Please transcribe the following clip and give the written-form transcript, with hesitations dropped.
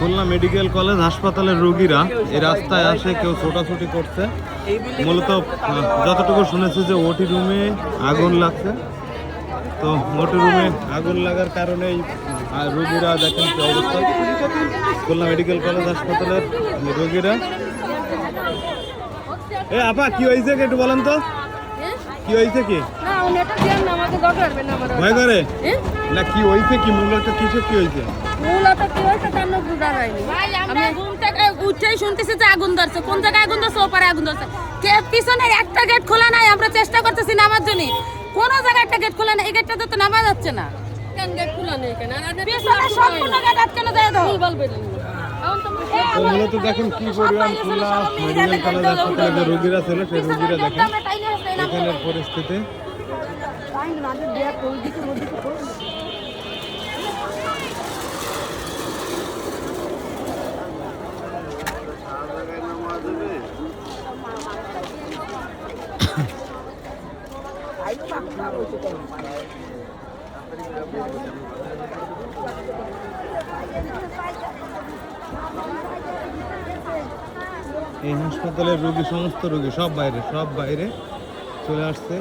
Khulna medical college হাসপাতালের রোগীরা এই রাস্তায় আসে, কেউ ছোটাছুটি করছে। মূলত যতটুকু শুনেছি যে ওটি রুমে আগুন লাগছে, তো ওটি রুমে আগুন লাগার কারণেই রোগীরা দেখেন কি অবস্থা। খুলনা মেডিকেল কলেজ হাসপাতালের রোগীরা। এ আপা কি হয়েছে একটু বলেন তো, কি হয়েছে? কি ভয় করে না? কি হয়েছে? কি মূলত কিছু কি হয়েছে? আমি ঘুম থেকে উঠেই শুনতেছি যে আগুন ধরছে। কোন জায়গায় আগুন ধরছে? ওপারে আগুন ধরছে। পিছনের একটা গেট খোলা নাই, আমরা চেষ্টা করতেছি নামার জন্য। কোন জায়গায় একটা গেট খোলা নাই, এই গেটটা তো নামা যাচ্ছে না। কেন গেট খোলা নেই? কেন সম্পূর্ণ গেট আটকানো যায় তো মূলত দেখেন কি পরিমাণ খুলনা মেডিকেল কলেজ হাসপাতালে যে রোগীরা ছিল, সেই রোগীরা দেখেন এখানের পরিস্থিতি। এই হাসপাতালের রোগী, সমস্ত রোগী সব বাইরে চলে আসছে।